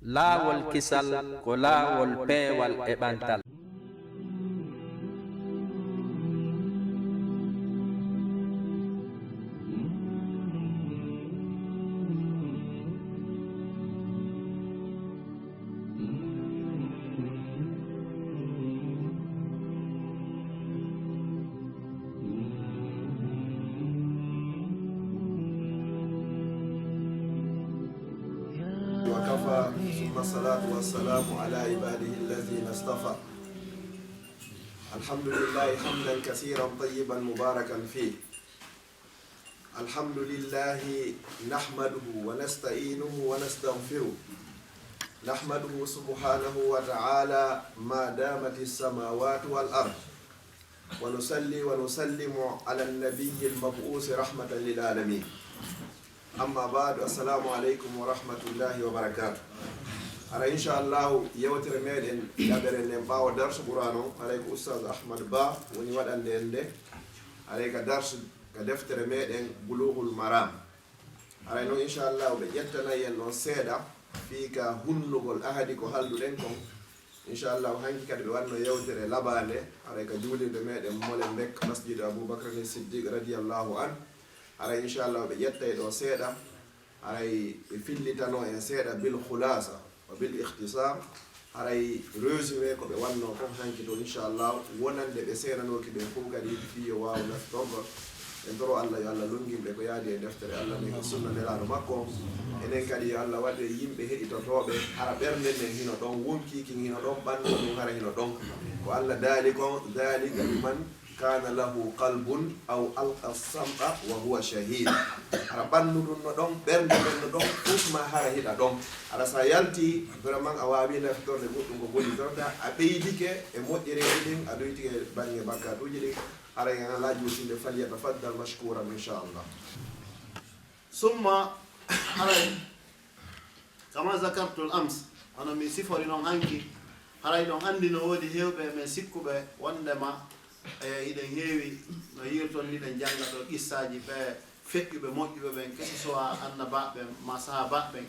laawol kisal ko laawol peewal e ɓantal. وكفى ثم الصلاة والسلام على عباده الذين اصطفى الحمد لله حمدا كثيرا طيبا مباركا فيه الحمد لله نحمده ونستعينه ونستغفره نحمده سبحانه وتعالى ما دامت السماوات والأرض ونصلي ونسلم على النبي المبعوث رحمة للعالمين أما بعد السلام عليكم ورحمة الله وبركاته أنا إن شاء الله يوتر ميدن يابرن باو درس قرآن عليك أستاذ أحمد با ونوال أندي عليك درس كدفتر ميدن بلوغ المرام علينا إن شاء الله بيتنا ينو سيدا فيك هنغول أهدي كهالو لنكم إن شاء الله هنك كدوانو يوتر لبالي عليك جولي ميدن مولن بك مسجد أبو بكر الصديق رضي الله عنه aray inchallah ɓe ƴettay ɗo seeɗa aray ɓe fillitano en seeɗa bil khulasa wa bil ikhtisar aray résumé ko ɓe wanno fof hanki to inchallah wonande ɓe seeɗanoki ɓen fof kadi fi yo wawa naftorgo en toro allah yo allah longimɓe ko yaadi e deftere allah ni ko sunna nelaɗo makko enen kadi yo allah waɗe yimɓe heɗitotoɓe hara ɓernde nden hino ɗon wonkiki hino ɗon ɓandu ɗum hara hino ɗon ko allah daali kon dalika liman kana lahu qalbun aw alqa sam'a wa huwa shahid ara bandu dun no don bernde ben no don usma hara hida don ara sa yalti vraiment a wawi naftorde goddum ko boni torta a beydike e moƴƴere din a doytike bange bakatuji din ara en laaji wusinde faliya tafaddal mashkuran inchallah summa ara kama zakartu al ams ana mi sifori non hanki haray don andi no wodi hewbe men sikkuɓe wondema iɗen heewi no yirton ni ɗen jannga ɗo qissaji ɓe feƴƴuɓe moƴƴuɓe ɓen kesi sowa annabaɓe ma sahabaɓe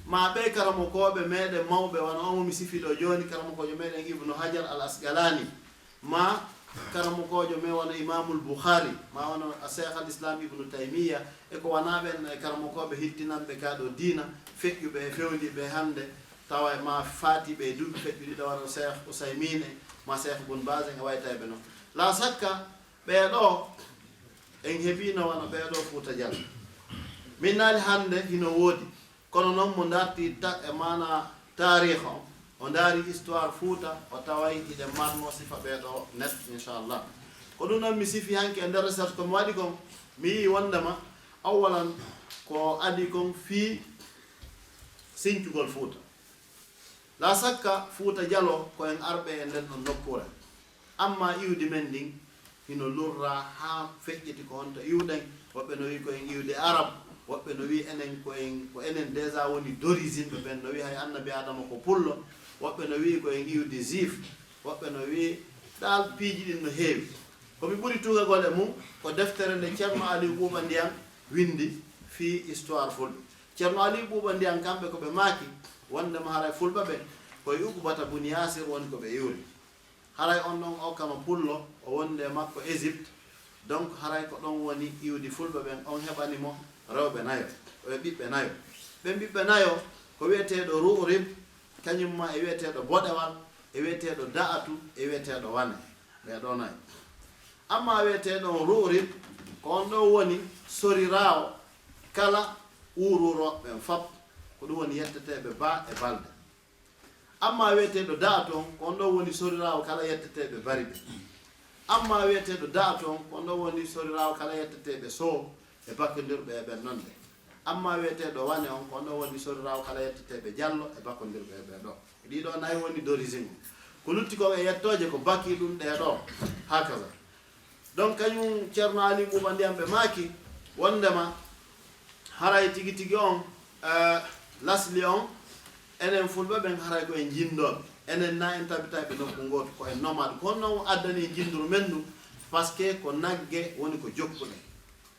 ma ɓe karamokoɓe meɗen mawɓe wona omo mi sifi ɗo joni karamokojo meɗen ibnu hajar al asqalani ma karamokojo me wona imamul boukhari ma wona cheikh al islam ibnu taymiya e ko wona ɓen karamokoɓe hittinanɓe kaɗo dina feƴƴuɓe e fewdiɓe hande tawa ma faatiɓe e duuɓi feƴƴuɗiɗo wona cheikh ousaymine ma cheikh bun basen e waytayɓe noon la sakka ɓeeɗo en heɓino wona ɓeeɗo fuuta dial min naali hannde hino woodi kono noon mo darti e mana tarih o daari histoire fuuta o taway iɗen marno sifa ɓeeɗo net inchallah ko ɗum noon mi sifi hanke e nder recherche komi waɗi kon mi yii wondema awalan ko adi kon fii siñcugol fuuta la sakka fuuta dialo ko en arɓe e nden ɗon nokkure amma iwdi men ndin hino lurra ha feƴƴiti ko honto iwɗen woɓɓe no wi koyen iwde arab woɓɓe no wi enen ko enen déjà woni d'origine ɓe ɓen no wi hay annabi adama ko pullo woɓɓe no wi koyen iwde juif woɓɓe no wi ɗal piiji ɗin no heewi komi ɓuri tugagol e mum ko deftere nde ceerno aliou ɓuuɓa ndiyan windi fi histoire fulɓe ceerno aliou ɓuuɓa ndiyan kamɓe koɓe maaki wondema haray fulɓe ɓe koye uqbata bun yasir woni koɓe iwri haray on ɗon o kama pullo o wonde makko Égypte donc haray ko ɗon woni iwdi fulɓe ɓen on heɓanimo rewɓe nayo e ɓiɓɓe nayo ɓen ɓiɓɓe nayo ko wiyeteɗo ru'rib kañumma e wiyeteɗo boɗewal e wiyeteɗo da'atu e wiyeteɗo wane ɓeɗo nayo amma wiyeteɗo ru'rib ko on ɗo woni sorirawo kala ururoɓen fab ko ɗum woni yetteteɓe ba e balde amma wiyeteɗo da'atu on ko on ɗo woni sorirawo kala yetteteɓe bari ɓe amma wiyeteɗo da'atu on ko on ɗo woni sorirawo kala yetteteɓe soo e bakkodirɓe e ɓen nonde amma wiyeteɗo wane on ko on ɗo woni sorirawo kala yetteteɓe diallo e bakkodirɓe e ɓe ɗo ɗiɗo nayi woni d'origine ko lutti ko e yettoje ko baki ɗum ɗe ɗo hakaza donc kañum ceerno ali ɓuuɓa ndiyam ɓe maaki wondema haray tigi tigi on lasli on enen fulɓe ɓen haray ko en jindoɓe enen na en tabitaɓe nokku goto ko en nomade kono noon addani jinduru men ndu par ce que ko nagge woni ko jokkuɗe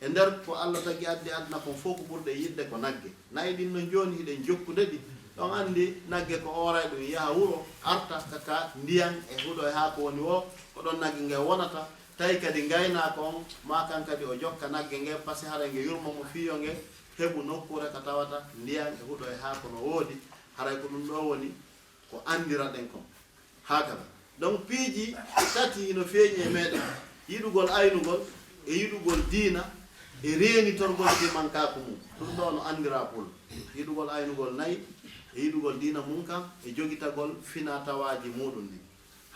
e nder ko allah tagi addi adna kon fof ko ɓurɗe yidde ko nagge nayi ɗin no joni hiɗen jokkude ɗi ɗon andi nagge ko oray ɗum yaha wuro arta kaka ndiyan e huɗo e haa ko woni o ko ɗon nagge nge wonata tawi kadi gaynako on ma kan kadi o jokka nagge nge par ce que haray nge yurmo mo fiyo nge heɓu nokkure ka tawata ndiyan e huɗo e haa kono woodi haray ko ɗum ɗo woni ko andira ɗen kon hakala donc piiji tati no feeñi e meɗen yiɗugol aynugol e yiɗugol diina e reenitorgol dimankaku mum ɗum ɗo no andira pol yiɗugol aynugol nayi e yiɗugol diina mum kam e jogitagol fina tawaji muɗum ni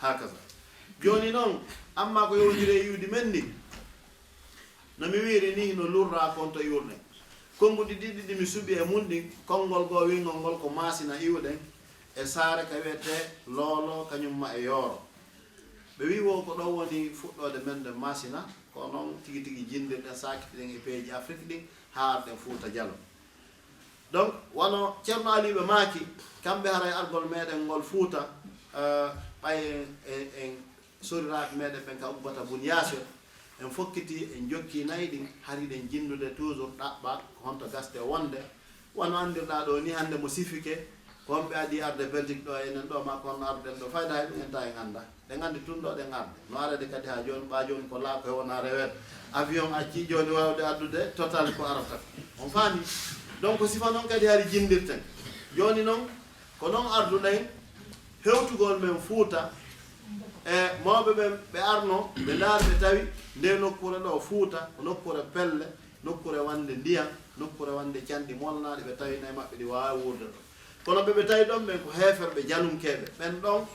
hakaza joni noon amma ko yowdiri e yiwdi men ni no mi wiri ni no lurra kon to yurne konguɗi ɗiɗi ɗi mi suuɓi e mum ɗin konngol goo wingol ngol ko masina iwɗen e saare ka wiyete loolo kañumma e yooro ɓe wi wo ko ɗo woni fuɗɗode men ɗe masina ko noon tigi tigi jindirɗen sakitiɗen e peeji afrique ɗin haa arɗen fuuta dialo donc wono ceerno aliɓe maaki kamɓe haray argol meɗen ngol fuuta ɓay en soriraɓe meɗen ɓen ka ubbata bun yaasir en fokkiti en jokki nayi ɗin hariɗen jindude toujours ɗaɓɓa honto gaste wonde wono andirɗa ɗo ni hande mo sifike komɓe adi arde Belgique ɗo enen ɗo ma kono arden ɗo fayda hay ɗum en ta en anda ɗen andi tun ɗo ɗen arde no arade kadi ha joni ɓa joni ko laako e wona rewede avion acci joni wawde addude total ko arata on faami donc sifa noon kadi hari jindirten joni noon ko noon arduɗen hewtugol men fuuta e mawɓe ɓen ɓe arno ɓe ndaar ɓe tawi nde nokkure ɗo fuuta ko nokkure pelle nokkure wande ndiyam nokkure wande canɗi molnaɗe ɓe tawi nayi maɓɓe ɗi wawi wurde ɗo kono ɓe tawi ɗon ɓen ko heeferɓe jalumkeɓe ɓen ɗon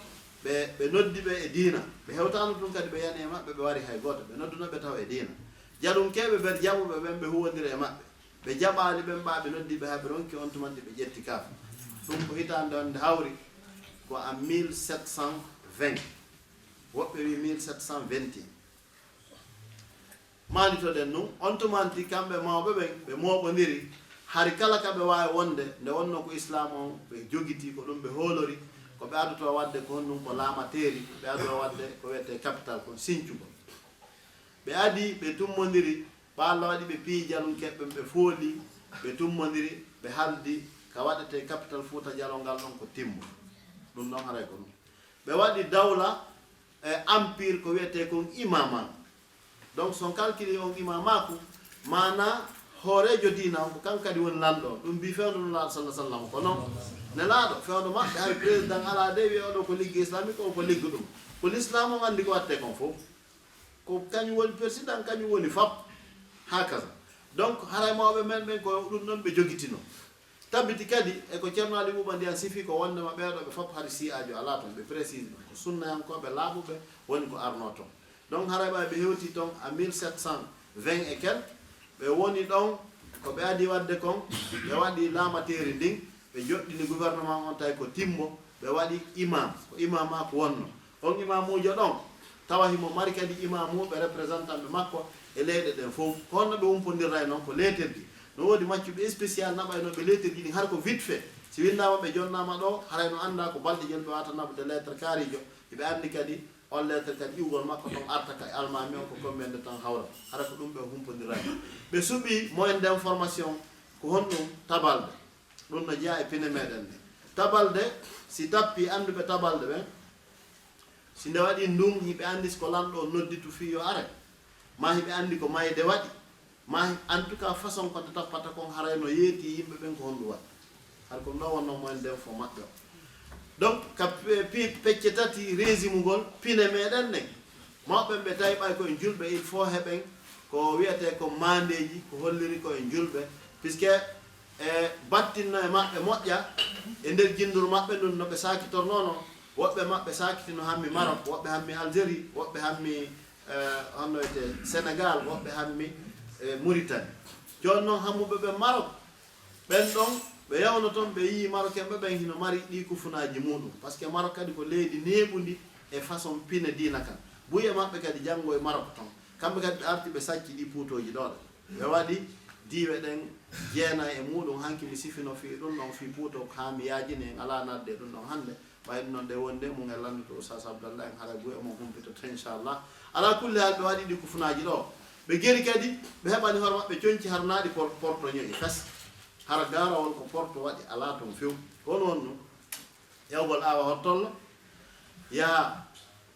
ɓe noddi ɓe e diina ɓe hewtano ɗum kadi ɓe yani e maɓɓe ɓe wari hay goto ɓe noddunoɓe taw e diina jalumkeɓe ɓe jaɓuɓe ɓen ɓe huwodiri e maɓɓe ɓe jaɓali ɓen ɓa ɓe noddi ɓe ha ɓe ronki on tumanɗe ɓe ƴetti kaaf ɗum ko hitande on nde hawri ko en 1720 woɓɓe wi 1721 malitoɗen ɗum on tumanti kamɓe mawɓe ɓen ɓe moɓodiri hari kala ka ɓe wawi wonde nde wonno ko islam on ɓe jogiti ko ɗum ɓe hoolori ko ɓe adoto wadde ko honɗum ko laamateri ɓe adoto wadde ko wiyete capital ko Sinthiou ɓe adi ɓe tummodiri ɓa Allah waɗi ɓe pii jalum keɓɓen ɓe fooli ɓe tummodiri ɓe haldi ka waɗete capital Fouta Dialo ngal ɗon ko Timbo ɗum ɗon haray ko ɗum ɓe waɗi dawla e empire ko wiyete kon imama donc son calcule on imamaku mana hoorejo diina on ko kan kadi woni lanɗo ɗum mbi fewndo no laaɗo sallah sallam ko noon ne laaɗo fewndo maɓɓe hay président ala de wi oɗo ko ligge islamique o ko liggo ɗum ko l'islam on andi ko watte kon fof ko kañum woni président kañum woni fab hakaza donc haray mawɓe men ɓen ko ɗum ɗon ɓe jogitino tabbiti kadi eko ceerno ali ɓuɓa ndiyan sifi ko wondema ɓeeɗo ɓe fof hari siyajo ala toon ɓe précise ko sunnayankoɓe laaɓuɓe woni ko arno toon donc haray ɓa ɓe hewti toon a 1720 et quelque ɓe woni ɗon ko ɓe adi wadde kon ɓe waɗi laamateri ndin ɓe joɗɗini gouvernement on tawi ko Timbo ɓe waɗi imam ko imama ko wonno on imamujo ɗon tawa himo mari kadi imamuɓe représentant ɓe makko e leyɗe ɗen fof ko honno ɓe umpodirra e noon ko leterdi no woodi maccuɓe spécial naɓayno ɓe leterdi ɗin har ko vite fait si windama ɓe jonnama ɗo haray no anda ko balɗe joni ɓe wata naɓude lettre kaarijo eɓe andi kadi on lettre kadi ƴiwgol makko ton arta ka almami on ko combien de temps hawra hara ko ɗum ɓe humpodirani ɓe suuɓi moyen d' information ko honɗum tabalde ɗum no jeeya e pine meɗen nde tabalde si tappi anduɓe tabalde ɓen si nde waɗi ndun hiɓe andi ko lanɗo nodditu fi yo are ma hiɓe andi ko mayde waɗi ma en tout cas façon ko nde tappata kon haray no yeeti yimɓe ɓen ko honɗum waɗi har ko ɗo wonno moyen d' info maɓɓe o donc ka pecce tati résumugol pine meɗen ɗen mawɓe ɓe tawi ɓay koye julɓe il faut heɓen ko wiyete ko mandeji ko holliri koye julɓe puisque e battinno e maɓɓe moƴƴa e nder jindur maɓɓe ɗum no ɓe sakitornono woɓɓe maɓɓe sakitino hammi Maroc woɓɓe hammi Algérie woɓɓe hammi honno wiyete Sénégal woɓɓe hammi Mauritanie joni noon hammuɓe ɓe Maroc ɓen ɗon ɓe yawno toon ɓe yii Maroc en ɓe ɓen hino mari ɗi kufunaji muɗum par ce que Maroc kadi ko leydi neɓudi e façon pine dina kan buye maɓɓe kadi janggo e Maroc toon kamɓe kadi ɓe arti ɓe sacci ɗi puutoji ɗoɗe ɓe waɗi diiwe ɗen jeenayi e muɗum hanki mi sifino fi ɗum ɗon fi puuto ko ha mi yaajini en ala nadde ɗum ɗon hande ɓay ɗum ɗon ɗe wonde mum e landuto Oustaz Abdallah en haara buye mo humpitoto inchallah ala kulli hal ɓe waɗi ɗi kufunaji ɗo ɓe geri kadi ɓe heɓani hoore maɓɓe coñci har naaɗi porɗo ñoƴi fes hara garawol ko porte waɗi ala ton few won wonno yawgol awa hottollo ya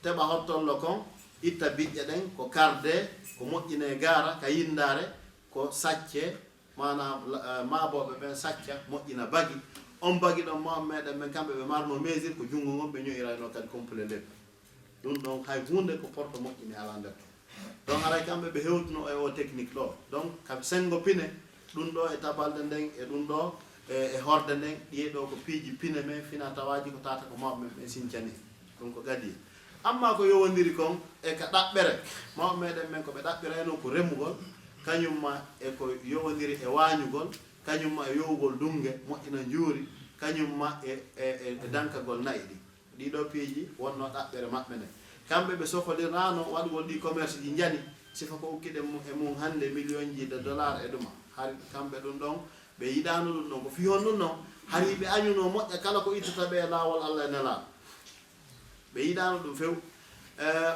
teɓa hottollo kon itta biƴƴe ɗen ko karde ko moƴƴine gara ka yindare ko sacce manam maboɓe ɓen sacca moƴƴina bagi on bagi ɗon mawɓe meɗen ɓen kamɓe ɓe marno mesure ko jungo ngon ɓe ñoyirayno kadi complet leɓɓe ɗum ɗon hay hunde ko porte moƴƴini ala nder donc haray kamɓe ɓe hewtuno e o technique ɗo donc kam sengo pine ɗum ɗo e tabalde nden e ɗum ɗo e horde nden ɗiyeɗo ko piiji pine men fina tawaji ko tata ko mawɓe men ɓe sincani ɗum ko gadi amma ko yowodiri kon e ka ɗaɓɓere mawɓe meɗen men koɓe ɗaɓɓirayno ko remugol kañumma e ko yowodiri e wañugol kañumma e yowugol dungue moƴƴina juuri kañumma e dankagol nayi ɗi ɗiɗo piiji wonno ɗaɓɓere maɓɓe nden kamɓe ɓe sohlirano waɗugol ɗi commerce ji jani sifa ko ukkiɗe e mum hande million ji de dollar e ɗuma har kamɓe ɗum ɗon ɓe yiɗano ɗum ɗon ko fi hon ɗum noon hari ɓe añuno moƴƴa kala ko ittata ɓe laawol Allah e nelaɗo ɓe yiɗano ɗum few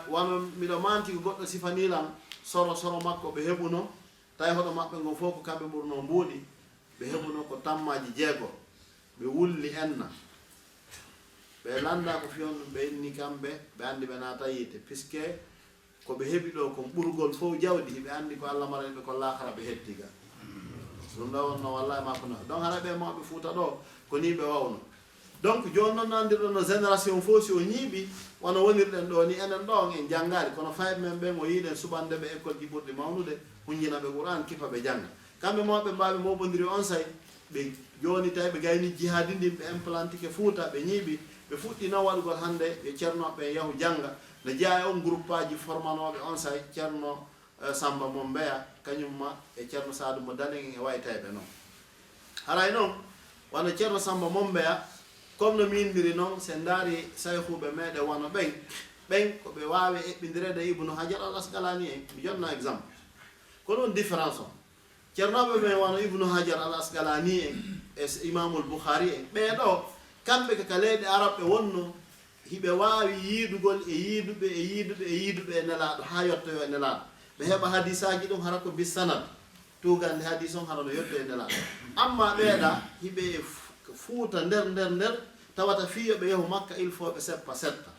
wano miɗo manti ko goɗɗo sifanilam soro makko ɓe heɓuno tawi hoɗo maɓɓe ngon fof ko kamɓe ɓurno mbuuɗi ɓe heɓuno ko tammaji 6 ɓe wulli enna ɓe landa ko fiyon ɗum ɓe inni kamɓe ɓe andi ɓe naata yiite puisque ko ɓe heɓi ɗo kon ɓurgol fof jawdi ɓe andi ko Allah maraniɓe ko laakara ɓe hettiga ɗum ɗo wonno wallahi makko no donc hara ɓe mawɓe Fuuta ɗo ko ni ɓe wawno donc joni noon nandirɗo no génération fof si o ñiiɓi wono wonirɗen ɗo ni enen ɗo on en janngari kono fayɓe men ɓen o yiiɗen suɓande ɓe école ji ɓurɗi mawnude hunjina ɓe Qur'an kifa ɓe jannga kamɓe mawɓe mbawi moɓodiri on say ɓe joni tawi ɓe gayni jihadi ndin ɓe implantike Fuuta ɓe ñiiɓi ɓe fuɗɗi noon waɗugol hannde ɓe ceernoɓe yahu jannga ne jeeya e on groupe aji formanoɓe on say ceerno Samba mo Mbeya kañumma e ceerno Sadou mo Danen e waytayɓe noon haray noon wano ceerno Samba mo Mbeya comme no mindiri noon se ndaari sayhuɓe meɗe wano ɓen ko ɓe wawi eɓɓidirede Ibnu Hajar al Asqalani en mi jonna exemple ko ɗum différence o ceernoɓe ɓen wano Ibnu Hajar al Asqalani en e Imamul Bukhari en ɓeɗo kamɓe kaka leyɗe arabe wonno hiɓe wawi yiidugol e yiiduɓe e nelaɗo ha yottoyo e nelaɗo ɓe heɓa hadisaji ɗum hara ko bisanat tugande hadis on hara no yotto e nelaɗo amma ɓeeɗa hiɓe Fuuta nder tawata fiyo ɓe yahu Makka il faut ɓe seppa setta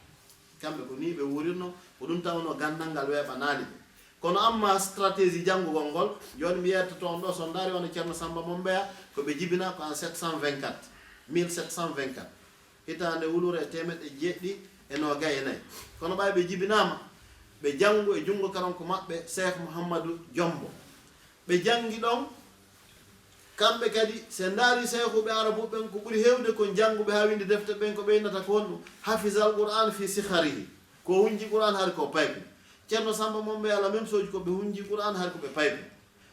kamɓe ko ni ɓe wurirno ko ɗum tawno gandal ngal weɓanali ɓe kono amma stratégie janngugol ngol joni mi yetta toon ɗo so daari wono ceerno Samba mo Mbeya koɓe jibina ko en 1724 hitande wulure temeɗɗe 794 kono ɓay ɓe jibinama ɓe janngu e junngo karonko maɓɓe Cheikh Mouhamadou Diombo ɓe janngi ɗon kamɓe kadi se ndaari seyhuɓe arabu ɓen ko ɓuri hewde kon jannguɓe ha winde defte ɓen ko ɓeynata ko honɗum hafisal Qur'an fi sikharihi ko hunji Qur'an hari ko payɓe ceerno Samba mo Mbeya la même chose ko ɓe hunji Qur'an hari ko ɓe payɓe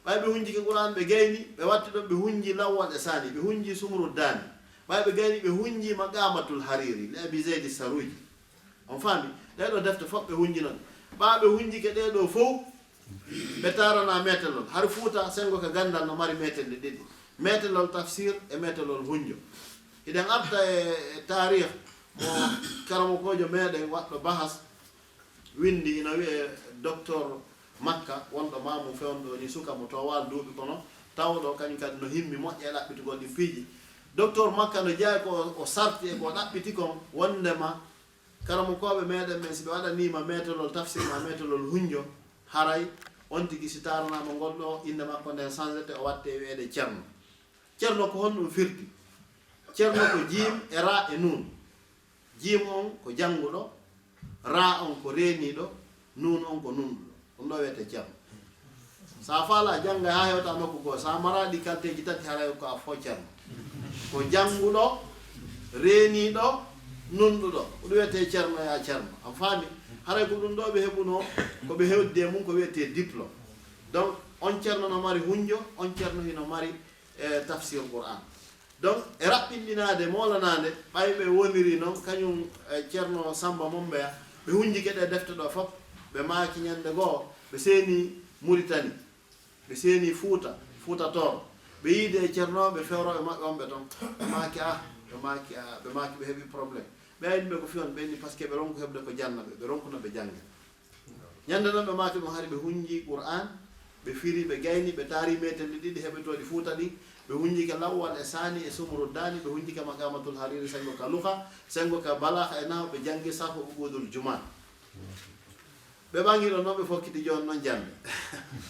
ɓay ɓe hunji ke Qur'an ɓe gayni ɓe watti ɗon ɓe hunji lawwal e sani ɓe hunji sumru dani ɓay ɓe gayni ɓe hunji maqamatul hariri li abi zeydi saruji on faami ɗeɗo defte fof ɓe hunji noon ɓa ɓe hunji ke ɗeɗo fof ɓe tarana metelol har Fuuta sengo ka gandal no mari metelde ɗiɗi metelol tafsir e metelol hunjo iɗen arta e tarih mo karamokojo meɗen waɗɗo bahas windi ina wiye docteur Makka wonɗo mamum fewnɗo ni suka mo to wal duuɓi kono tawɗo kañum kadi no himmi moƴƴe ɗaɓɓitugol ɗi piiji docteur Makka no jeeya ko o sarti e ko ɗaɓɓiti kon wondema karamokoɓe meɗen men si ɓe waɗanima metelol tafsir ma metelol hunjo haray on tigi si taranama ngol ɗo inde makko nden changete o watte wiyeede ceerno ko honɗum firti ceerno ko jiim e ra e nun jiim on ko jannguɗo ra on ko reeniɗo nun on ko nunɗuɗo ɗum ɗo wiyete ceerno sa faala jannga ha hewta nokku goo sa maraɗi kalteji tati haray ko a fo ceerno ko jannguɗo reeniɗo nunɗuɗo ɗum wiyete ceerno ya ceerno a faami haray ko ɗum ɗo ɓe heɓuno koɓe hewdde mum ko wiyete diplôme donc on ceerno no mari hunjo on ceerno hino mari tafsir Qur'an donc e raɓɓinɗinade molanade ɓay ɓe woniri noon kañum ceerno Samba mo Mbeya ɓe hunji keɗe defte ɗo fof ɓe maaki ñande goo ɓe seeni Mauritanie ɓe seeni Fuuta Toro ɓe yiide e ceernoɓe fewroɓe maɓɓe on ɓe toon ɓe maaki ɓe heeɓi probléme ɓe ayni ɓe ko fiyon ɓenni par ce que ɓe ronko heɓde ko jannaɓe ɓe ronkuno ɓe jangge ñande noon ɓe maaki ɗum hari ɓe hunji Qur'an ɓe firi ɓe gayni ɓe taari metelde ɗiɗi heɓetoɗi Fuuta ɗi ɓe hunji ka lawwal e sani e sumru dani ɓe hunji ka makamatul hariri sengo ka luha sengo ka balaha e naw ɓe jangi safo ubudul juman ɓe ɓangi ɗo noon ɓe fokkiti joni noon jande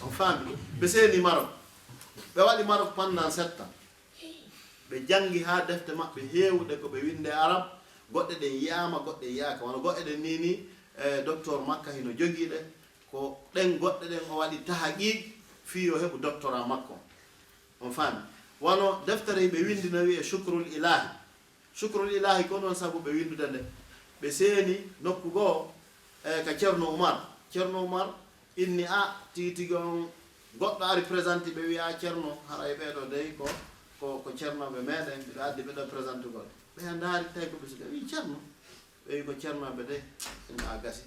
on faami ɓe seeni Maroc ɓe waɗi Maroc pendant 7 ans ɓe jangi ha defte maɓɓe heewɗe ko ɓe winde arab goɗɗe ɗen yiyama goɗɗe yiyaka wona goɗɗe ɗen ni docteur makka hino jogiiɗe ko ɗen goɗɗe ɗen o waɗi tahaqiq fi o heɓu doctorat makko on faami wono deftere ɓe windi no wiye chukrul ilahi ko noon sabu ɓe windude nde ɓe seeni nokku goo ka ceerno oumar inni a tigi on goɗɗo ari présenté ɓe wiya ceerno haray ɓeeɗo dey ko ceernoɓe meɗen ɓiɗo addi ɓeɗo présenté goɗɗo ɓe ndaari tawi ko ɓe suka wi ceerno ɓe wi ko ceernoɓe dey a gasi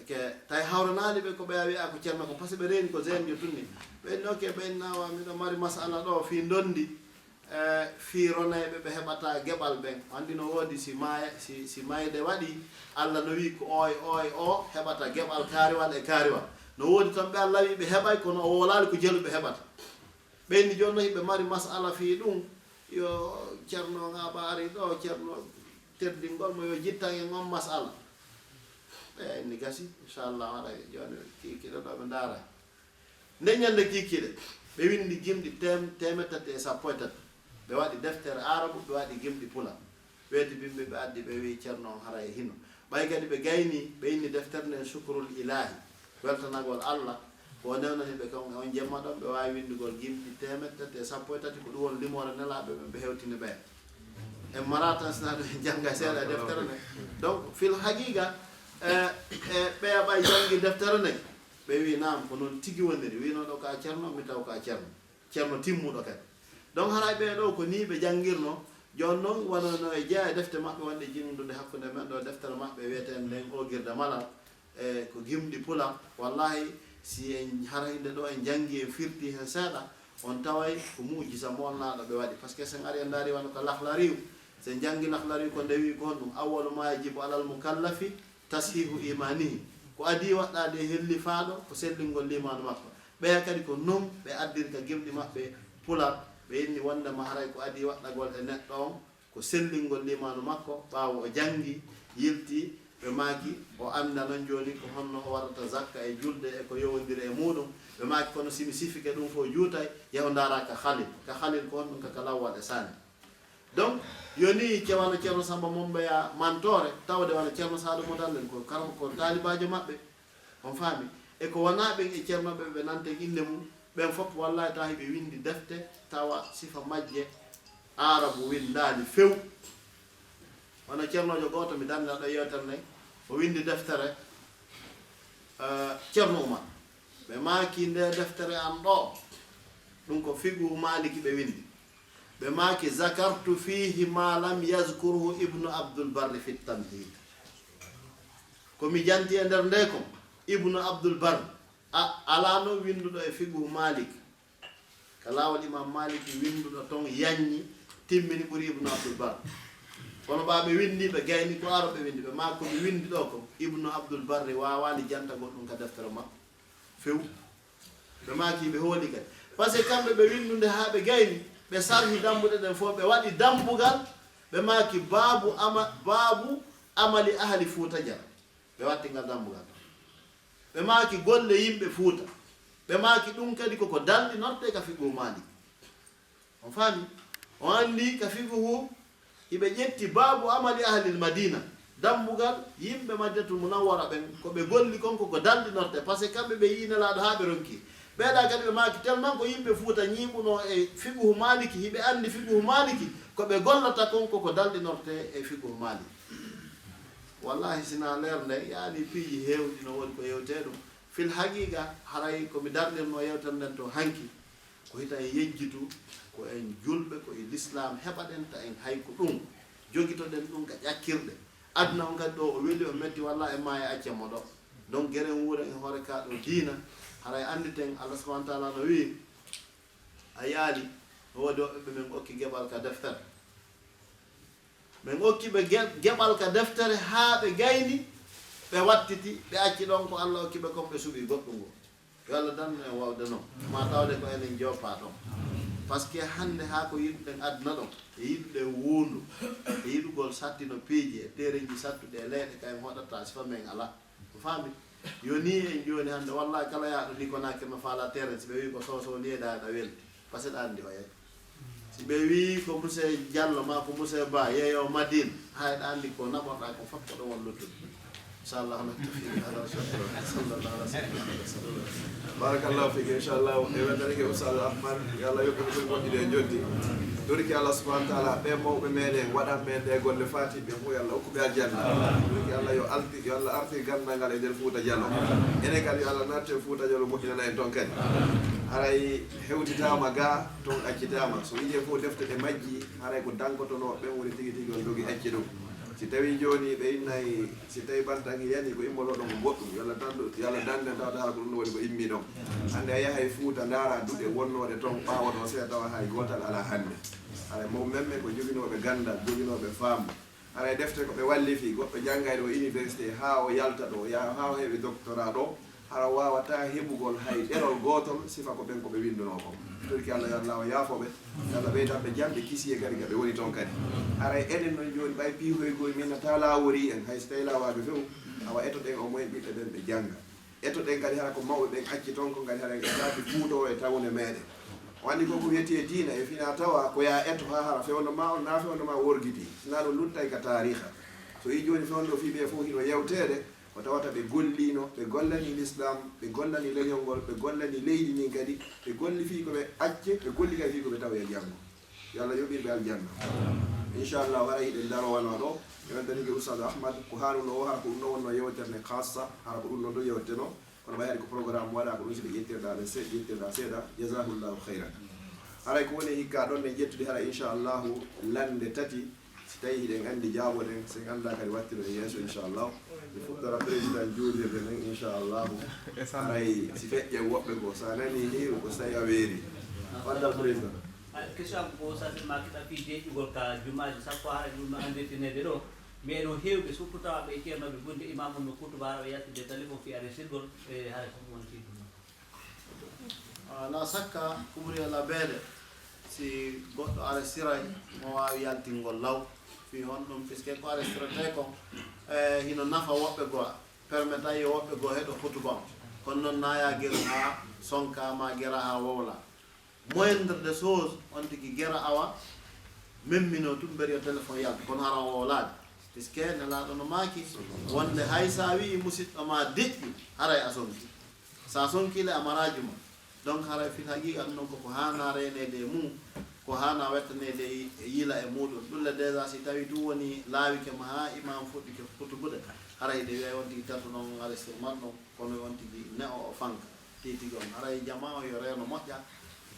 ke tawi hawranali ɓe ko ɓe wiya ko ceerno ko par ce que ɓe reeni ko zénjo tunni ɓenni ok ɓen nawa miɗo mari masala ɗo fi dondi fi roneɓe ɓe heɓata geɓal ɓen andi no woodi si mayde waɗi Allah no wi ko o heɓata geɓal kaariwal e kaariwal no woodi tan ɓe Allah wi ɓe heɓay kono o wolali ko jeelu ɓe heɓata ɓenni joni no hiɓe mari masala fi ɗum yo ceerno ngaɓa ari ɗo ceerno teddingol mo yo jittan e on masala ɓe ni gasi inchallah waɗa joni kikiɗe ɗo ɓe ndaara nde ñande kikiɗe ɓe windi gimɗi temetati e sappo e tati ɓe waɗi deftere arabu ɓe waɗi gimɗi pula weeti bimɓe ɓe addi ɓe wi ceerno on hara e hino ɓay kadi ɓe gayni ɓe inni deftere nden chukrul ilahi weltanagol Allah ko newnani ɓe kam on jemma ɗon ɓe wawi windugol gimɗi temetati e sappo e tati ko ɗum won limore nelaɓe ɓe hewtini ɓe en mara tan sina ɗo jangga seeɗa e deftere nde donc fil haqiqa ɓe ɓay jangi deftere nde ɓe wi nam ko noon tigi wondiri winoɗo ka ceerno mi taw ka ceerno timmuɗo kadi donc haray ɓeɗo ko ni ɓe jangirno joni noon wonono e jeeya e defte maɓɓe wonde jindude hakkude men ɗo deftere maɓɓe wiyeten nden ogirde malal e ko gimɗi pula wallahi si en harayde ɗo en jangi en firti hen seeɗa on taway ko mujisa molnaɗo ɓe waɗi par ce que sen ari en daari wano ko lahlariw sen jangi lahlariw ko ndewi ko honɗum awwalu ma yajibu alal mukallafi tashihu imanihi ko adi waɗɗade helli faaɗo ko sellingol limanu makko ɓeya kadi ko non ɓe addiri ka gimɗi maɓɓe pular ɓe inni wondema haray ko adi waɗɗagol e neɗɗo on ko sellingol limanu makko ɓaawo o jangi yilti ɓe maaki o anda noon joni ko honno o waɗata zakka e julde e ko yowodiri e muɗum ɓe maaki kono simi sifike ɗum fof juutay yeho ndara ka halil ko honɗum kaka lawwal e sani donc yoni cewano ceerno samba mombeya mantore tawde wona ceerno saɗo modallen ko karam ko talibajo maɓɓe on faami e ko wona ɓen e ceernoɓe ɓe nante inde mum ɓen fof wallahi tawi ɓe windi defte tawa sifa majje arabu windali few wona ceernojo goto mi dannaɗo yewtere nayi o windi deftere ceerno oumar ɓe maaki nde deftere an ɗo ɗum ko figu maliki ɓe windi ɓe maaki zakartu fihi ma lam yazkurhu ibnu abdoul barri fi tamhid komi janti e nder nde ko ibnu abdoul barri ala no winduɗo e figu malik ka lawol imam maliki winduɗo ton yanñi timmini ɓuuri ibnu abdoul barri kono ɓaɓe windi ɓe gayni ko aro ɓe windi ɓe ma komi windi ɗo ko ibnu abdoul barri wawani janta goɗɗum ka deftere makko few ɓe maki ɓe hooli kadi par ce que kamɓe ɓe windude ha ɓe gayni ɓe sarhi dambuɗe ɗen fof ɓe waɗi dambugal ɓe maki babu amali ahli fuuta jara ɓe wattingal dambugal ɓe maki golle yimɓe fuuta ɓe maki ɗum kadi koko dalɗi norte ka figu mali on faami on andi ka figu hu iɓe ƴetti babu amali ahlil madina dambugal yimɓe madinatul munawwara ɓen koɓe golli konko ko dalɗi norte par ce que kamɓe ɓe yinelaɗo ha ɓe ronki ɓeeɗa kadi ɓe maki tellement ko yimɓe fuuta ñiɓuno e figu maliki hiɓe andi figu maliki koɓe gollata konko ko dalɗi norte e figu maliki wallahi sina leer nde yaani piiji heewɗi no woni ko yewte ɗum fil haqiqa haray komi darɗirno yewtere nden to hanki ko hita en yejjitu ko en julɓe ko e l'islam heɓaɗen ta en hay ko ɗum jogitoɗen ɗum ka ƴakkirɗe aduna on kadi ɗo o weeli o metti walla e ma e accemo ɗo donc gueren wuuren e hoore ka ɗo diina haray anditen Allah subhanahu wa taala no wi a yaali no woodi woɓɓeɓe min okki geɓal ka deftere min okki ɓe geɓal ka deftere haa ɓe gayni ɓe wattiti ɓe acci ɗon ko Allah okkiɓe kon ɓe suɓi goɗɗum ngo yo Allah dannu en wawde noon ma tawde ko enen joppa ɗon par ce que hande ha ko yimɓe aduna ɗon e yimɓe wondu e yiɗugol sattino piiji e tereji sattude e leyɗe kay hoɗata sifa men ala ko faami yoni en joni hande wallahi kala yaaɗo ni ko nakirno faala terrain si ɓe wi ko soso ni eɗaɗa welti par ce que ɗa andi o yeey si ɓe wi ko monsieur Diallo ma ko monsieur Ba yeeyo Madine hayɗa andi ko naɓorɗa ko fof ko ɗon won luttude inchallah barakallahu fik inchallah e weddani ke Oustaz Ahmad yalla yoɓɓe ko moƴƴude joddi doriki Allah subhanahu wa ta'ala ɓe mawɓe meɗen waɗan men ɗe golle fati ɓe fo yalla hokkuɓe aljanna doriki Allah yo alti yo Allah arti gandal ngal e nder Fuuta Diallo enen kadi yo Allah natte Fuuta Diallo moƴƴinana en toon kadi haray hewtitama ga toon accitama so yiide fof defte ɗe majji haray ko dangotono ɓen woni tigui tigui on jogui acci ɗum si tawi joni ɓe innayi si tawi bantangi yani ko immoloɗon ko goɗɗum yalla dande tawde hala ko ɗum woni ko immi ɗon hande a yahay Fuuta daara duɗe wonnode toon ɓawoɗon seeɗa tawa hay gotal ala hande haray mo memme ko joginoɓe gandal joginoɓe faamu haray defte ko ɓe wallifi goɗɗo janggayɗo université ha o yalta ɗo ha o heeɓi doctorat ɗo hara wawata heɓugol hay ɗerol gotol sifa ko ɓen koɓe winduno ko torki Allah yo Allah o yaafoɓe yalla ɓeydanɓe jamɓe kisiye kadi kaɓe woni toon kadi haray enen noon joni ɓay piihoygoy min ta laawori en hay so tawi laawaɓe few awa etoɗen o moyen ɓiɓɓe ɓen ɓe jangga etoɗen kadi hara ko mawɓe ɓen acci toon ko kadi hara taati fuuto e tawne meɗen o andi koko wiyete e diina e fina tawa ko ya eto ha hara fewno ma on na fewno ma worgiti sina ɗum luttay ka tariha so yi joni fewno fi ɓe fof hino yewtede ko tawata ɓe gollino ɓe gollani l'islam ɓe gollani leñol ngol ɓe gollani leydi ndin kadi ɓe golli fi koɓe acce ɓe golli kadi fi koɓe tawa e janggo yo Allah yoɓirɓe aljanna inchallah wara yiɗen darowano ɗo e wendanike Oustaz Ahmad ko haanuno o hara ko ɗum ɗo wonno yewtere khassa hara ko ɗum ɗo ɗo yewteno kono ɓay hade ko programme waɗa ko ɗum siɗe ƴettirɗa seeɗa jasahullahu khayran haray ko woni hikka ɗon ne ƴettude hara inchallahu lande tati si tawi hiɗen andi jaaboɗen sen anda kadi wattiro e yeeso inchallah mi fuɗɗora président juulirde nen inchallahu haray si feƴƴen woɓɓe ko sa nani hiru ko so tawi a weeri waddal président question ko sa ma kita fi jeeƴugol ka jumaji sappo hara ɗum no andirtinede ɗo mais no heewɓe surtout tawa ɓe ceernoɓe gonde imam on no kutuba hara ɓe yattude téléphone fi are sirgol e hara ko woni fiɗuma la sakka kumri ala beede si goɗɗo arestiray mo wawi yaltingol law fi hon ɗum puisque ko arestirate ko hino nafa woɓɓe goo permetta yo woɓɓe goo heɗo hutuba o kono noon naya gueru ha sonkama guera ha wowla moindre des choses on tigui guera awa memmino tum mbeɗa yo téléphone yalta kono hara wowlade puisque nelaɗo no maaki wonde hay sa wi musidɗo ma deƴƴi haray a sonki sa sonkile a maraji ma donc haray fit haqiqa ɗum noon koko hana renede e mum ko hana wettanede e yiila e muɗum ɗulle déjà si tawi tu woni laawike ma ha imam fuɗɗike hutubude haray ɗe wiya on tigui tartu noon arestir man ɗon kono on tigui ne o fanka titigi on haray jama o yo reeno moƴƴa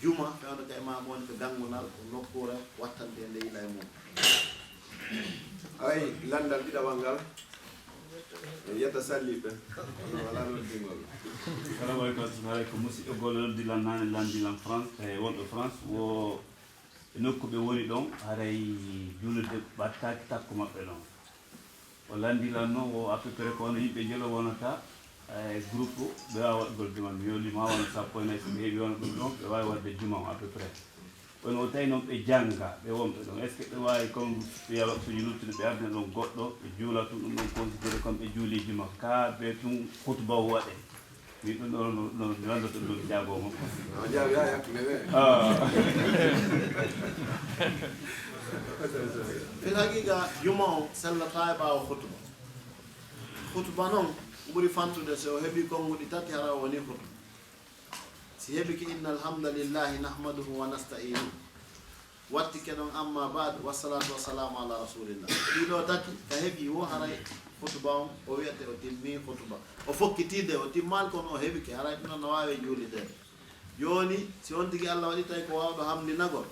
juma fewde ka imam woni ko gangunal ko nokkure wattande nde yiila e mum ay landal ɗiɗawal ngal yetta salliɓe wala noddingol salamu aleykum asalamu aleykum musidɗo golle noddilan nane landilan France e wonɗo France wo e nokku ɓe woni ɗon haray julirde ɓattaki takko maɓɓe ɗon o landilan noon wo à peu près ko wono yimɓe jelo wonata e groupe ɓe wawi waɗgol juma mi yolima wona sappo e nayyi so ɓe heewi wona ɗum ɗon ɓe wawi wadde juma o à peu près kono o tawi noon ɓe jangga ɓe wonɓe ɗon est ce que ɓe wawi comme ɓeya waktuji luttude ɓe arde ɗon goɗɗo ɓe juula tum ɗum ɗon considéré comme ɓe juuli juma ka ɓe tum hutuba o waɗe mi ɗum ɗo no randoto ɗum jaagomo o jaabi ha yakkude ɓe fil haqiqa juma o sellata e ɓawa hutuba noon ɓuuri fantude so o heeɓi konguɗi tati hara woni hutuba si heeɓi ki inna alhamdulillahi nahmaduhu wa nasta'inu wattike ɗon amma ba'd wassalatu wassalamu ala rasulillah ɗiɗo tati ka heeɓi wo haray hutuba on o wiyate o timmi hutuba o fokkitide o timmal kono o heeɓi ke haray ɗum no wawi juulide joni si on tigui Allah waɗi tawi ko wawɗo hamdinagol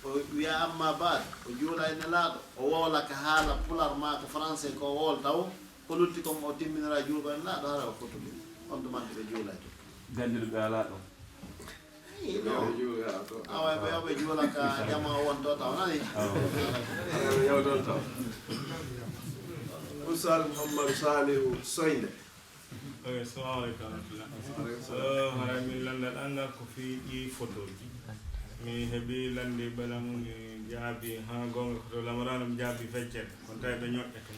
o wiya amma ba'd o juula e nelaɗo o wowla ka haala pular ma ko français ko wol taw ko lutti kom o timminira juulgo e nelaɗo haray o hutubi on dumanti ɓe juulay to gandiruɓe ala ɗon awa ɓe yoɓe juula ka jama o won to taw nani yewton taw Oustaz Mouhamadou Salihu Soyde assalamu aleykum warahmatullah haray min landal angal ko fi ɗi photo ji mi heɓi lande balam jaabi ha gonga koto lamaranam jaabi feccere on tawi ɓe ñoƴƴa tum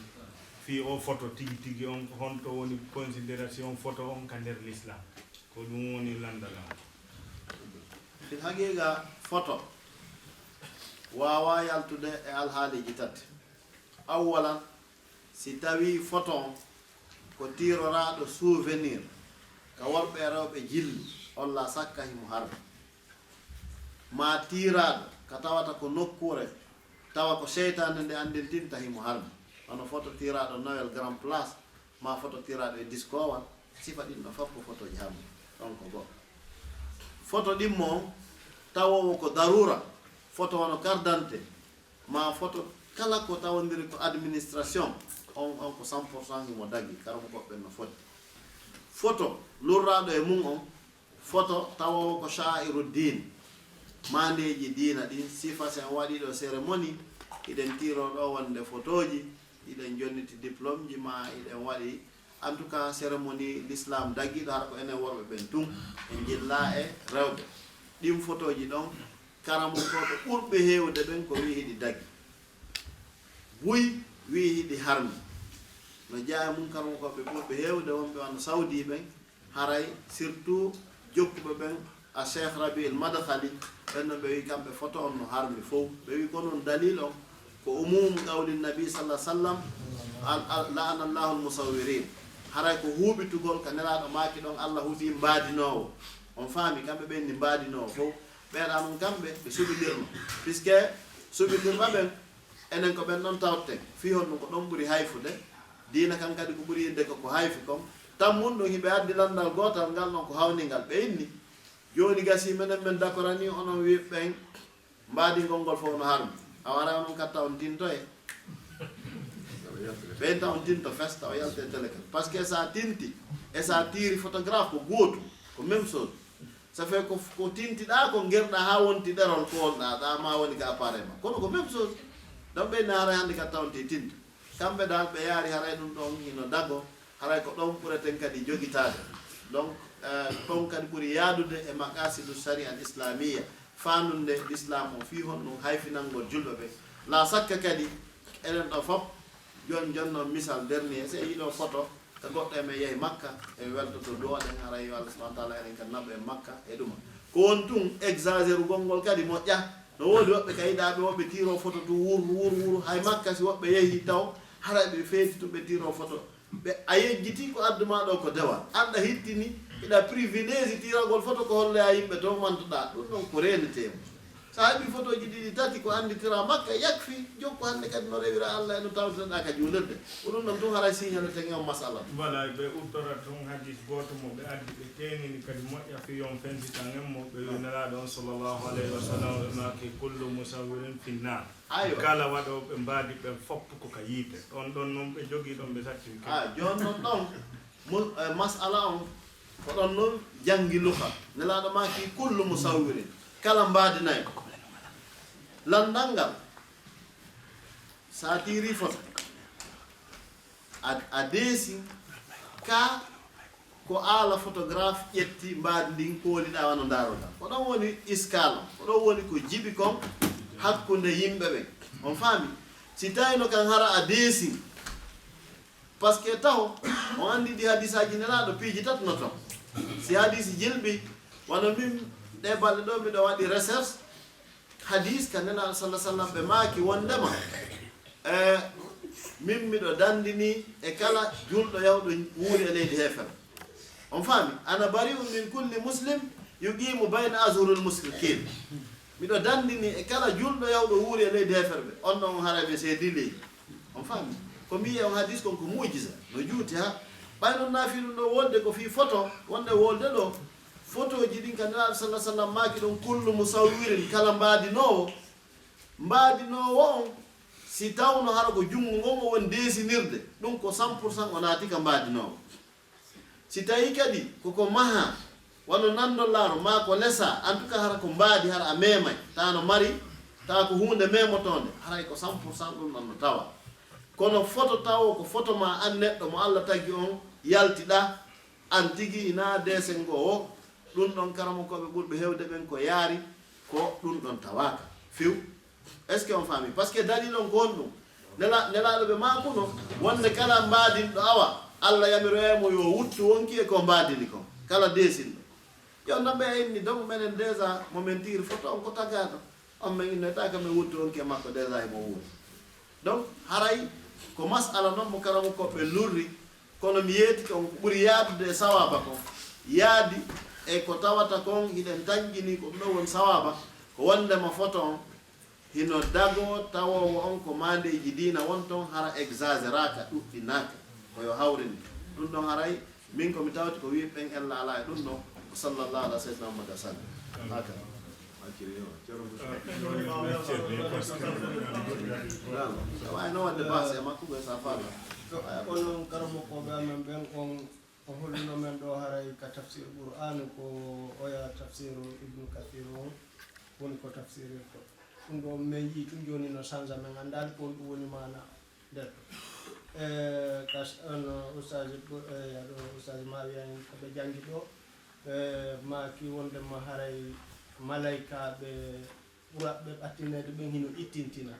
fi o photo tigi tigi on honto woni considération photo on ka nder l'islam ko ɗum woni landal am fi haqiqa photo wawa yaltude e alhaaliji tati awwalan si tawi photo on ko tiroraɗo souvenir ka worɓe e rewɓe jilli on la sakka himo harde ma tiraɗo ka tawata ko nokkure tawa ko seytane nde andintinta himo harde hono photo tiraɗo Noël grand place ma photo tiraɗo e discowal sifa ɗinɗo fof ko photo ji hamde ɗon ko goɗɗo photo ɗimmo on tawowo ko darura photo hono carte d'identité ma photo kala ko tawodiri ko administration on ko 100% himo dagui karamo koɓɓen no foti photo lurraɗo e mum on photo tawowo ko sha'iru din mandeji dina ɗin sifa sen waɗiɗo cérémonie iɗen tiro ɗo wonde photoji iɗen jonniti diplôme ji ma iɗen waɗi en tout cas cérémonie l'islam dagiɗo har ko enen worɓe ɓen tum en jilla e rewɓe ɗin photoji ɗon karamo koɓe ɓurɓe hewde ɓen ko wi hiɗi dagui buy wi hiɗi harmi no jeeya mum karamo koɓe ɓurɓe hewde wonɓe wano saudi ɓen haray surtout jokkuɓe ɓen a cheikh rabi el madkhali ɓenno ɓe wi kamɓe photo on no harmi fof ɓe wi ko noon dalil on ko umum qawli nabi sallah sallam la'ana llahu lmusawwirin haray ko huuɓitugol ka nelaɗo maaki ɗon allah huuɓi mbaadinowo on faami kamɓe ɓen ni mbaadinowo fof ɓeeɗa noon kamɓe ɓe suɓiɗirno puisque suɓiɗirma ɓen enen ko ɓen ɗon tawten fi hon ɗum ko ɗon ɓuri hayfude diina kan kadi ko ɓuri yidde ko hayfi kom tan mum ɗum hiɓe addi landal gotal ngal ɗon ko hawningal ɓe inni joni gasi menen men dakorani onon wi ɓen mbaadingol ngol fof no harmi a wara onon katta on tintoye ɓen on tinto festa o yalte télécam par ce que sa tinti e sa tiri photographe ko gootu ko même chose ça fait ko tintiɗa ko gerɗa ha wonti ɗerol kolɗa ɗa ma woni ka appareil ma kono ko même chose donc ɓe haray hande katta on ti tinta kamɓe dal ɓe yaari haray ɗum ɗon hino dago haray ko ɗon ɓureten kadi joguitade donc ɗon kadi ɓuuri yaadude e maqasidu sharia al islamia fandunde l'islam o fi hon ɗum hayfinalngol julɓe ɓe la sakka kadi enen ɗo fof jonnon misal dernier so yiɗo photo ko goɗɗo emen yeehi makka e weltoto dooɗen haray yo allah subahana taala enen kadi naɓɓe e makka e ɗuma ko won tun exagére gongol kadi moƴƴa no woodi woɓɓe ka yiɗaɓe woɓɓe tiro photo to wuru hay makka si woɓɓe yeehi taw haray ɓe feeti to ɓe tiro photo ɓe a yejjiti ko adduma ɗo ko dewa anɗa hittini iɗa privilégie tiragol photo ko holle a yimɓe to mantuɗa ɗum ɗon ko renetemo so haɓi photo ji ɗiɗi tati ko anditira makka yakfi jokku hande kadi no rewira allah eno tawteɗa ka juulirde ko ɗum ɗon tun haray signaleten on masala voilà ɓe uttora tun hadis goto mo ɓe addi ɓe tenini kadi moƴƴa fi on fensitan en mo ɓe winelaɗo on sallllahu alayhi wa sallam maki kullu musawwirin finnar kala waɗoɓe mbaadi ɓe foppu ko ka yiite ɗon ɗon noon ɓe jogui ɗon ɓe certificat joni noon ɗon masala on ko ɗon noon janggi luka nelaɗo maki kullu musawwirin kala mbaadinayi landal ngal sa tiri photo a deesi ka ko ala photographe ƴetti mbaadi ndin kooliɗa wano daroɗa ko ɗon woni iskala ko ɗon woni ko jibi kon hakkude yimɓe ɓe on faami si tawino kan hara a deesi par ce que taw on andi ɗi hadisaji nelaɗo piiji tati no ton si hadisi jilɓi wano min ɗe balɗe ɗo mbiɗo waɗi recherche hadis ka nena sallah sallam ɓe maaki wondema min miɗo dandini e kala julɗo yawɗo wuuri e leydi heefere on faami ana bari min kulli muslim yuqimu bayna azhurul muslikin miɗo dandini e kala julɗo yawɗo wuuri e leydi heefere ɓe on ɗon haray ɓe seedi leydi on faami ko mbiye on hadis kon ko mujisa no juuti ha ɓay noon naafi ɗum ɗo wolde ko fi photo wonde wolde ɗo photo ji ɗin ka nelaɗo sallah sallam maaki ɗon kullu musawwirin kala mbaadinowo on si tawno hara ko junngo ngon o woni desinirde ɗum ko 100% o naati ka mbaadinowo si tawi kadi koko maha wano nandollaro ma ko lesa en tout cas hara ko mbaadi hara a memay tano mari tawa ko hunde memotonde haray ko 100% ɗum ɗon no tawa kono photo tawo ko photo ma an neɗɗo mo allah taggi on yaltiɗa an tigi ina desen ngo o ɗum ɗon karamo koɓe ɓurɓe hewde ɓen ko yaari ko ɗum ɗon tawaka few est ce que on faami par ce que dalil on gonɗum nelaɗo ɓe makuno wonde kala mbadinɗo awa Allah yamiroyemo yo wuttu wonki e ko mbadini ko kala desinɗo yo namɓe inni donc menen déjà momin tiri photo on ko tagaɗo on min innetaka min wuttu wonki e makko déjà emo wuuri donc haray ko masala noon mo karamo koɓe lurri kono mi yeeti kon ko ɓuuri yaadude e sawaba kon yaadi e ko tawata kon hiɗen tanƴini ko ɗum ɗo woni sawaba ko wondema photo on hino dago tawowo on ko mandeji dina won ton hara exagéraka ɗuɗɗinaka koyo hawrini ɗum ɗon haray min komi tawti ko wi ɓen en laala e ɗum ɗon ko sallallahu ala sayyidina muhammad sallam haka wayno wadde base e makko ɓe sa faala onon karamo koɓe amen ɓen on o hollino men ɗo haray ka tafsir qur'an ko oya tafsiru ibnu kathir o woni ko tafsiri ko ɗum ɗo min yii tun joni no change men andani ko ɗum woni mana nder kas on oustaz ma wiyan koɓe jangi ɗo ma ki wondema haray malaika ɓe ɓuraɓe ɓattinede ɓen hino ittintina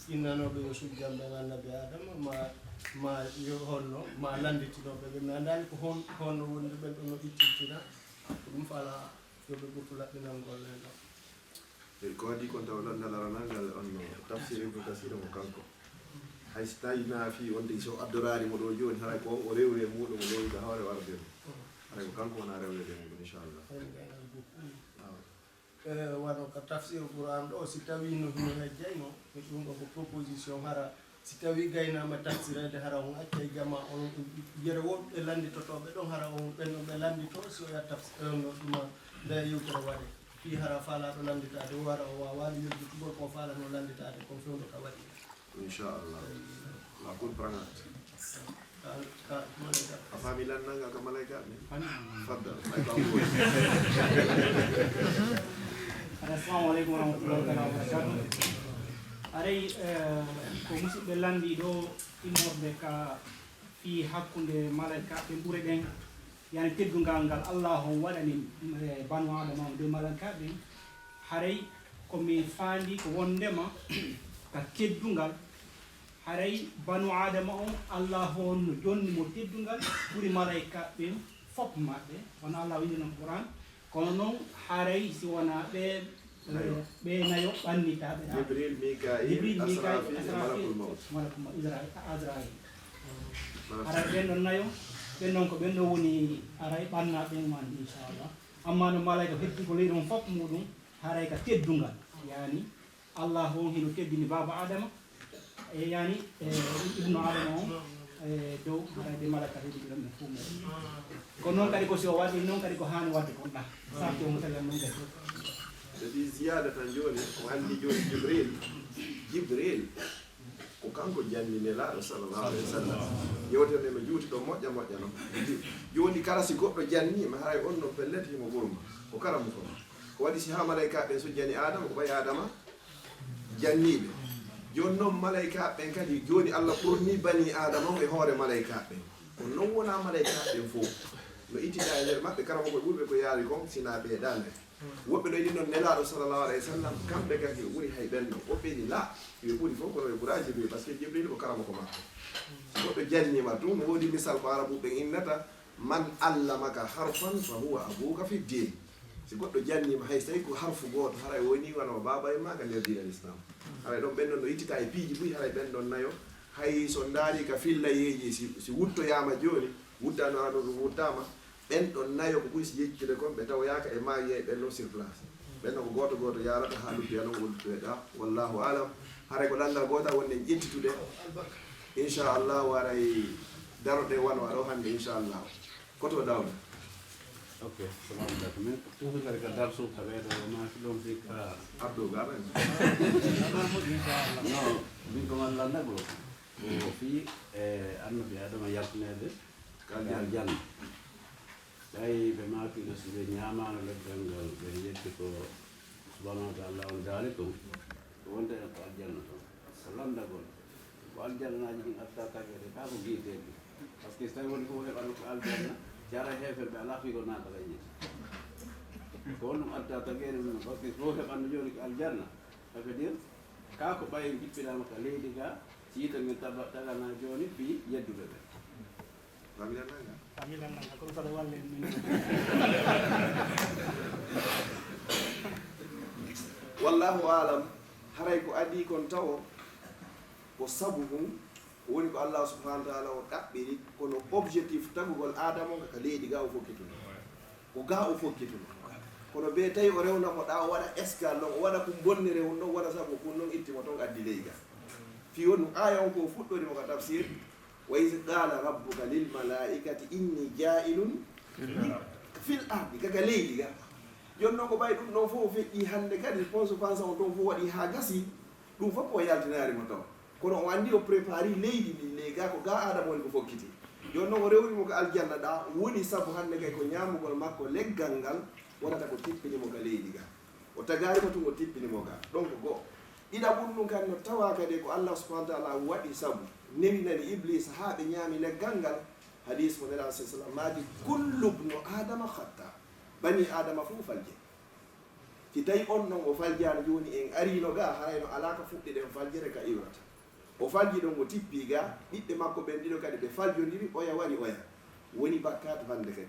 innanoɓe yo sujjam ɓen annabi adama ma yo honno ma landitinoɓe ɓe mi andani ko honno wonde ɓen ɗo no ittintina ko ɗum fala yoɓe ɓurtu laɓɓinal gollen ɗo ko waɗi kon taw ɗon nalaranangal on tafsir ibnu kasir mo kanko hay so tawi na fi wonde so addorari mo ɗo joni haray ko o rewre muɗum o lewida hawre warde haray ko kanko wona rewrede muɗum inchallah waɗo ko tafsir qouran ɗo si tawi no hino hejjayno e ɗum ɗo ko proposition hara si tawi gaynama tafsirede hara on acca jama on yere woɓɓe landitotoɓe ɗon hara on ɓenno ɓe landito so ya tafsir no ɗuma nde yewtere waɗe fi hara faalaɗo landitade wara o wawani yeddutugol ko faalano landitade ko fewdo ka waɗi inchallah la kun prangat a fami lannanga ka malaika ni faddal assalamu aleykum warahmatullahi taala wabarakatu aray ko musidɓe landi ɗo immorde ka fi hakkude malaikaɓe ɓuure ɗen yani teddungal ngal Allah on waɗani banu adama de malaikaɓe haray komi faandi ko wondema ka teddungal haray banu adama on Allah on no jonni mo teddungal ɓuri malaikaɓe fof maɓɓe wona Allah windi no Qur'an kono noon haray si wona ɓe nayo ɓannitaɓe jibril mikail asrafil malakul azrail haray ɓen ɗon nayo ɓen noon ko ɓen ɗo woni aray ɓannaɓe man inchallah amma no malaika heddi ko leydi on fof muɗum haray ka teddungal yani Allah on hino teddini baba adama e yani ibnu adama on dow haray de malaka heddi ɗon ɓe fuu muɗum ko noon kadi ko si o waɗi noon kadi ko hani wadde kon ɗa sarti on tagi non gati sadi ziyada tan joni o andi joni jibril ko kanko janni nelaɗo sallallahu alayhi wa sallam yewtere no juuti ɗo moƴƴa moƴƴa no joni kala si goɗɗo jannima haray on no pellete himo ɓurma ko karamu ko waɗi si ha malaikaɓe so jani adama ko ɓay adama janniɓe joni noon malaikaɓe kadi joni Allah ɓurni bani adama on e hoore malaikaɓe ko non wona malaikaɓe fof no ittida e nder maɓɓe karamo koye ɓurɓe ko yaari kon sina ɓeeɗane woɓɓe ɗo yiɗi noon nelaɗo sallallahu alayhi wa sallam kamɓe kake ɓuuri hay ɓenno woɓɓe ni la ɓe ɓuuri fof kono ɓe ɓuura jibril par ce que jibril ko karamo ko makko goɗɗo jannima tum no woodi misal ko arabu ɓen innata man allamaka harfan fa huwa abuka fi din si goɗɗo jannima hay so tawi ko harfu goto haray woni wano baba e maga nder dinal islam haray ɗon ɓen ɗon no ittita e piiji ɓuuri haray ɓen ɗon nayo hay so daari ka fillayeji si wuttoyama joni wuddano aɗo ɗum wuttama ɓen ɗon nayo ko ɓuuri si yeccude kon ɓe tawoyaka e maayi ɓen ɗon sur place ɓen ɗon ko goto goto yarata ha luppiya noon wollutoɗa wallahu alam haray ko ɗanngal gota wonde ƴettitude inchallah waray daroɗe wano aɗo hannde inchallah koto dawda ok salamu aleykum min tufitare ka darsu kaɓeɗo maki ɗon fi ka abdou gaɓen non min ko mallandago ko fi e annabi adama yaltinede aljanna tawi ɓe makiɗo so ɓe ñamano leggal ngal ɓe yetti ko subhanahu wa taala on daali tum wonde ko aljanna toon ko landagol ko aljannaji ɗin atta kaɓede ka ko guiteɓe par ce que so tawi woni ko heɓano ko aljanna jara heefere ɓe ala fi ko natala yiyete ko wonɗum adda tagere mum par ce que so heɓanno joni ko aljanna ça veut dire ka ko ɓaye jippinama ka leydi ga si yita min tagana joni fi yedduɓe ɓe amilannaga kono saɗa walle min wallahu alam haray ko adi kon taw ko sabu mum woni ko Allah subhanahu wa ta'ala o ɗaɓɓiri kono objectif tagugol adama ka leydi ga o fokkituno ko ga o fokkituno kono be tawi o rewnamo ɗa o waɗa escale ɗon o waɗa ko bonni rewn ɗon waɗa sabu kun ɗon ittimo toon addi leydi ga fi woni aya on ko fuɗɗorimo ka tafsir wa is qala rabbuka lil malaikati inni ja'ilun fil ardi kaga leydi ga joni noon ko ɓay ɗum ɗon fof o feƴƴi hande kadi ponso pensa on ɗon fof waɗi ha gasi ɗum fof ko yaltinarimo taw kono o andi o prépari leydi ndi ley ga ko ga adama woni ko fokkiti joni noon o rewrimo ko aljanna ɗa woni saabu hande kay ko ñamugol makko leggal ngal wonata ko tippinimo ka leydi ga o tagarimo tun o tippinimo ga donc go ɗiɗa ɓuri ɗum kadi no tawa kadi ko Allah subhanahu wa ta'ala waɗi saabu newinani iblis ha ɓe ñaami leggal ngal hadis mo nela sa sallam maji kullu bnu adama khatta bani adama fof falje si tawi on noon o faljani joni en arino ga harayno alaka fuɗɗi ɗen faljere ka iwrata o falji ɗon o tippi ga ɓiɓɓe makko ɓen ɗiɗo kadi ɓe faljodiri oya wari oya woni bakkat hande kadi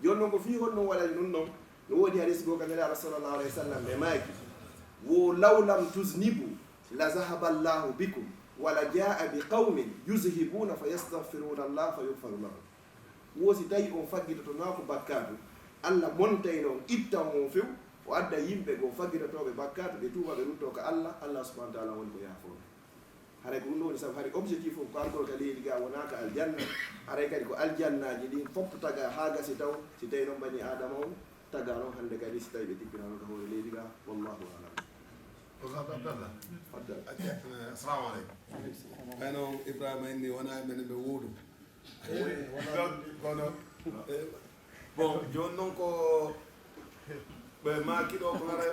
joni noon ko fi hon noon waɗani ɗum noon no woodi hadis go kam nelaɗo sallllahu alayhi wa sallam ɓe maaki wo law lam tusnibu la zahaba llahu bikum wala jaa bi qawmin yuzhibuna fa yastahfiruna allah fa yugfaru lahum wo si tawi on faggitoto na ko bakkatu allah montay noon ittan on few o adda yimɓe go faggitotoɓe bakkatu ɓe tuuba ɓe rutto ka allah allah subahana taala woni ko yaafone haray ko ɗum ɗo woni sabu haray objectif o ko algol ka leydi ga wona ka aljanna haray kadi ko aljannaji ɗin fof taga ha gasi taw si tawi noon bani adama on taga noon hande kadi si tawi ɓe tippinano ka hoore leydi ga wallahu alam assalamu aleykum ɓayno ibrahima inni wona mene ɓe wuudu kono bon joni noon ko ɓe makiɗo ko ara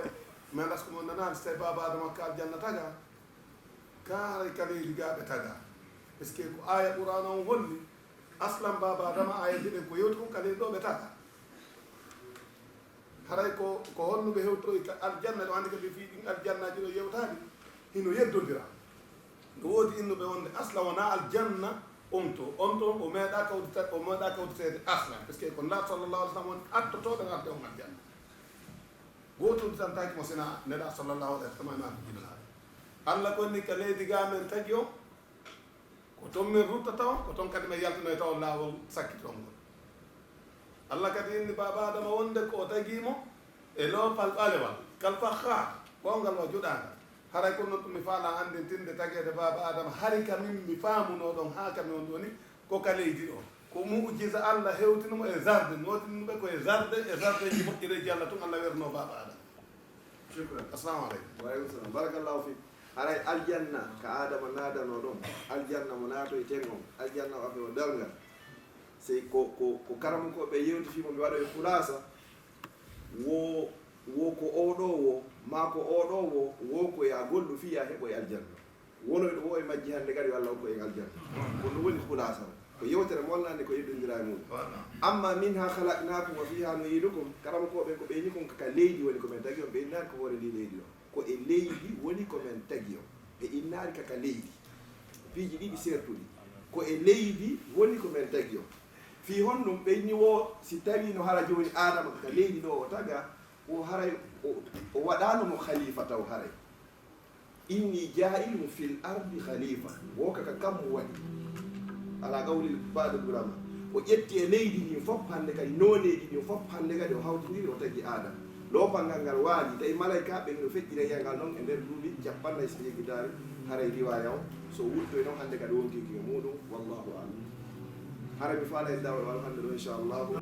mais gas ko mo nanani so tawi baba adama ka aljanna taga ka haray ka leydi ga ɓe taga par ce que ko aya qur'an on holli aslan baba adama aya ɗiɗen ko yewti kon ka leydi ɗo ɓe taga haray ko honno ɓe hewtoyi ka aljanna ɗo andi kadi fi ɗin aljannaji ɗo yewtade hino yeddodira no woodi innuɓe wonde asla wona aljanna on to o meeɗa kawditede aslan par ce que ko ndat sallallah alih sallam woni attotoɓe garde on aljanna goto uditantaki mo sina neɗa sallallahu alayhi wa sallam ma jibinade allah konni ka leydi ga men tagi o ko toon min rutta tawa ko toon kadi min yaltinoye taw laawol sakkitongol allah kadi inni baba adama wonde ko o tagimo e loopal ɓalewal kal fakha gongal wa juɗaga haray ko noon ɗum mi faala andi tinde tagede baba adama hari kamin mi faamuno ɗon ha kami on ɗoni ko ka leydi ɗo ko mu'jiza allah hewtinimo e jardin notinuɓe koye jardin e jardin ji moƴƴireji allah tun allah werno baba adama shukran assalamu aleykum waaleykum salam barakallahu fik haray aljanna ka adama naadano ɗon aljanna mo naato e ten on aljanna o afe o dalngal sey ko karama ko ɓe yewti fimo mi waɗa e fulasa wo ko oɗo wo ma ko oɗo wo koye a gollu fiya heɓo e aljanna wonoyɗo wo e majji hande kadi yo allah hokko en aljanna ko ɗum woni fulasa o ko yewtere mollande ko yeɗɗodira e muɗum amma min ha halaknakum wa fiha nuyidukum karama ko ɓen ko ɓeyni kon kaka leydi woni komin tagi on ɓe innari ko hoore ndi leydi o ko e leydi woni komin tagi on ɓe innari kaka leydi piiji ɗiɗi sertuɗi ko e leydi woni komin tagi on fi honɗum ɓeyni wo si tawi no hara joni adama kaka leydi ɗo o taga o haray o waɗanomo khalifa taw haray inni jailum fil ardi khalifa wo kaka kammo waɗi ala gawli baɗo ulama o ƴetti e leydi ndin fof hande kadi noneji ɗin fof hande kadi o hawtidiri o tagi adama lopangal ngal waali tawi malayka ɓen no feƴƴira ngal noon e nder duuɓi 40 so jeggitari haray riwaya o so wurtoy noon hande kadi wontiki e muɗum wallahu alam haray mi faala e dawal wala hande ɗo inchallahu